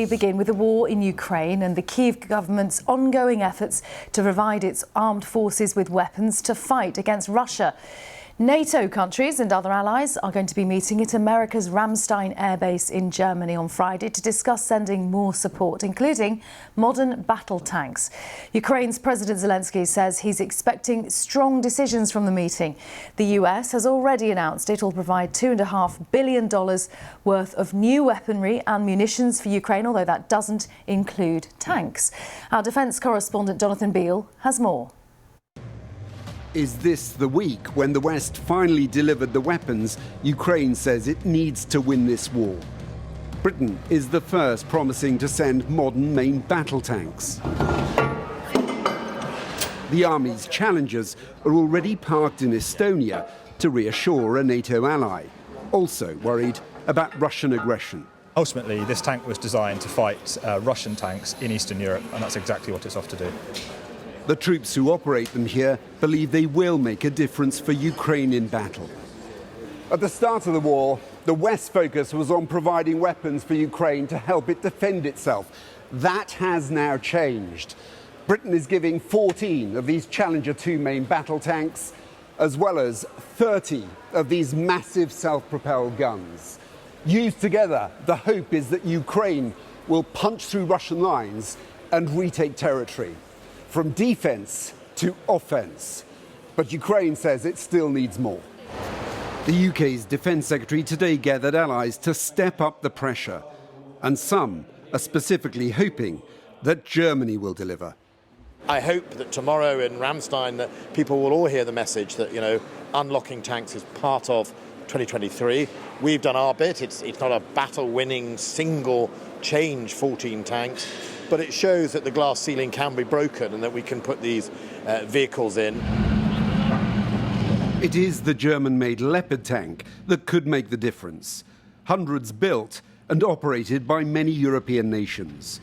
we begin with the war in Ukraine and the Kyiv government's ongoing efforts to provide its armed forces with weapons to fight against Russia. NATO countries and other allies are going to be meeting at America's Ramstein airbase in Germany on Friday to discuss sending more support, including modern battle tanks. Ukraine's President Zelensky says he's expecting strong decisions from the meeting. The US has already announced it will provide $2.5 billion worth of new weaponry and munitions for Ukraine, although that doesn't include tanks. Our defence correspondent Jonathan Beale has more. Is this the week when the West finally delivered the weapons Ukraine says it needs to win this war? Britain is the first promising to send modern main battle tanks. The army's Challengers are already parked in Estonia to reassure a NATO ally, also worried about Russian aggression. Ultimately, this tank was designed to fight Russian tanks in Eastern Europe, and that's exactly what it's off to do. The troops who operate them here believe they will make a difference for Ukraine in battle. At the start of the war, the West's focus was on providing weapons for Ukraine to help it defend itself. That has now changed. Britain is giving 14 of these Challenger 2 main battle tanks, as well as 30 of these massive self-propelled guns. Used together, the hope is that Ukraine will punch through Russian lines and retake territory. From defence to offence. But Ukraine says it still needs more. The UK's Defence Secretary today gathered allies to step up the pressure. And some are specifically hoping that Germany will deliver. I hope that tomorrow in Ramstein that people will all hear the message that, unlocking tanks is part of 2023. We've done our bit. It's not a battle-winning single change 14 tanks. But it shows that the glass ceiling can be broken and that we can put these vehicles in. It is the German-made Leopard tank that could make the difference. Hundreds built and operated by many European nations.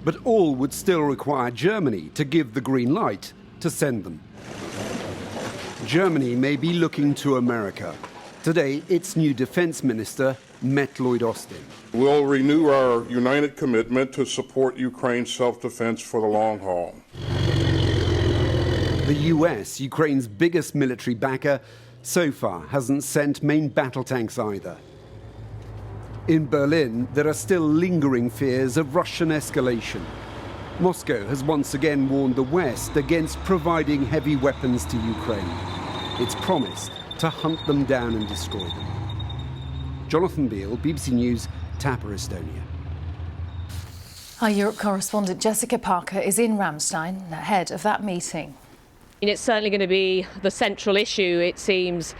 But all would still require Germany to give the green light to send them. Germany may be looking to America. Today, its new defence minister met Lloyd Austin. We'll renew our united commitment to support Ukraine's self-defense for the long haul. The US, Ukraine's biggest military backer, so far hasn't sent main battle tanks either. In Berlin, there are still lingering fears of Russian escalation. Moscow has once again warned the West against providing heavy weapons to Ukraine. It's promised to hunt them down and destroy them. Jonathan Beale, BBC News, Tapa, Estonia. Our Europe correspondent Jessica Parker is in Ramstein ahead of that meeting. It's certainly going to be the central issue, it seems,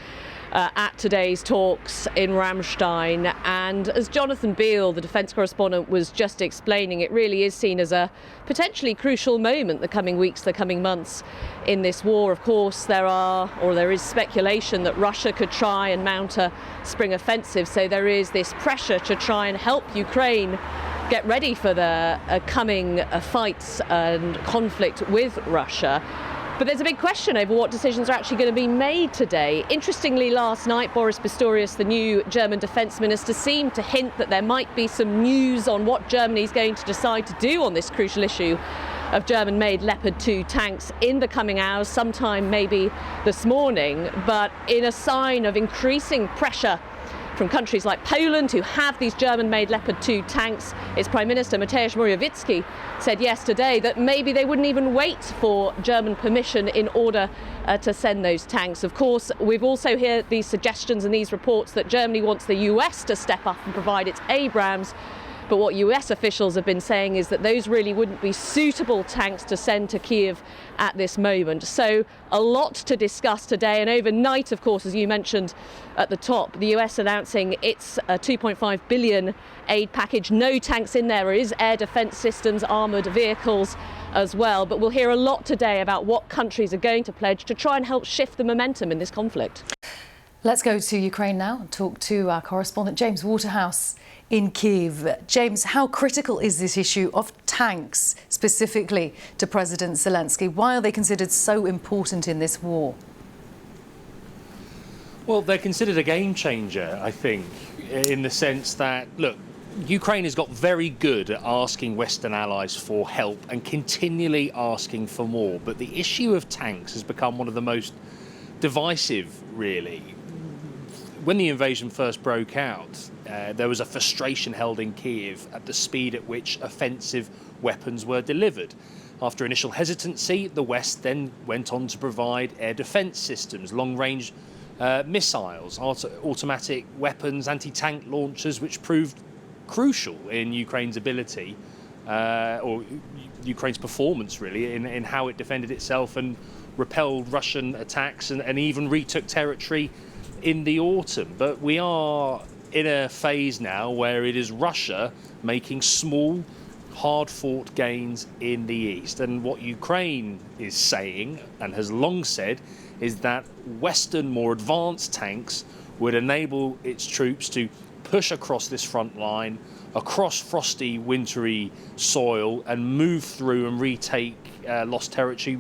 at today's talks in Ramstein. And as Jonathan Beale, the defence correspondent, was just explaining, it really is seen as a potentially crucial moment the coming weeks, the coming months in this war. Of course, there is speculation that Russia could try and mount a spring offensive. So there is this pressure to try and help Ukraine get ready for the coming fights and conflict with Russia. But there's a big question over what decisions are actually going to be made today. Interestingly, last night, Boris Pistorius, the new German defence minister, seemed to hint that there might be some news on what Germany is going to decide to do on this crucial issue of German-made Leopard 2 tanks in the coming hours, sometime maybe this morning. But in a sign of increasing pressure from countries like Poland, who have these German-made Leopard 2 tanks, its Prime Minister Mateusz Morawiecki said yesterday that maybe they wouldn't even wait for German permission in order to send those tanks. Of course, we've also heard these suggestions and these reports that Germany wants the US to step up and provide its Abrams. But what US officials have been saying is that those really wouldn't be suitable tanks to send to Kyiv at this moment. So a lot to discuss today. And overnight, of course, as you mentioned at the top, the US announcing its $2.5 billion aid package. No tanks in there. There is air defense systems, armored vehicles as well. But we'll hear a lot today about what countries are going to pledge to try and help shift the momentum in this conflict. Let's go to Ukraine now and talk to our correspondent James Waterhouse in Kyiv. James, how critical is this issue of tanks specifically to President Zelensky? Why are they considered so important in this war? Well, they're considered a game changer, I think, in the sense that, look, Ukraine has got very good at asking Western allies for help and continually asking for more. But the issue of tanks has become one of the most divisive, really. When the invasion first broke out, there was a frustration held in Kyiv at the speed at which offensive weapons were delivered. After initial hesitancy, the West then went on to provide air defence systems, long-range missiles, automatic weapons, anti-tank launchers, which proved crucial in Ukraine's ability, or Ukraine's performance, really, in how it defended itself and repelled Russian attacks and even retook territory in the autumn. But we are in a phase now where it is Russia making small, hard-fought gains in the east. And what Ukraine is saying, and has long said, is that Western, more advanced tanks would enable its troops to push across this front line, across frosty, wintry soil, and move through and retake lost territory,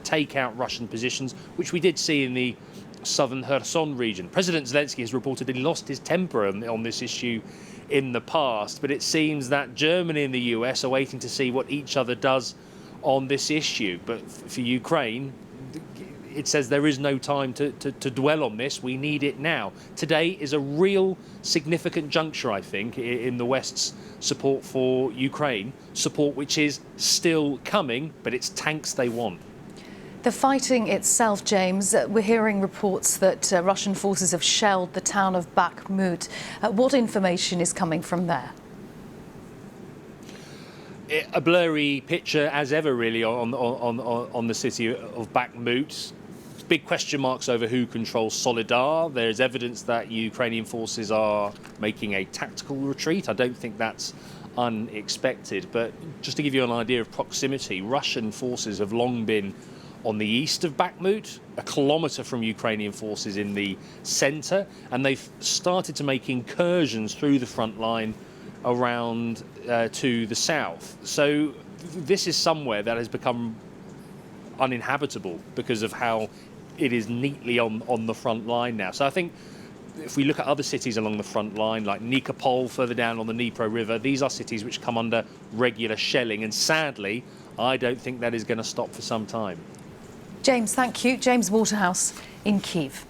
take out Russian positions, which we did see in the southern Kherson region. President Zelensky has reportedly lost his temper on this issue in the past, but it seems that Germany and the US are waiting to see what each other does on this issue. But for Ukraine, it says there is no time to dwell on this. We need it now. Today is a real significant juncture, I think, in the West's support for Ukraine, support which is still coming, but it's tanks they want. The fighting itself, James, we're hearing reports that Russian forces have shelled the town of Bakhmut. What information is coming from there? A blurry picture as ever, really, on the city of Bakhmut. Big question marks over who controls Solidar. There's evidence that Ukrainian forces are making a tactical retreat. I don't think that's unexpected. But just to give you an idea of proximity, Russian forces have long been on the east of Bakhmut, a kilometre from Ukrainian forces in the centre, and they've started to make incursions through the front line around to the south. So this is somewhere that has become uninhabitable because of how it is neatly on the front line now. So I think if we look at other cities along the front line, like Nikopol further down on the Dnipro River, these are cities which come under regular shelling, and sadly, I don't think that is going to stop for some time. James, thank you. James Waterhouse in Kyiv.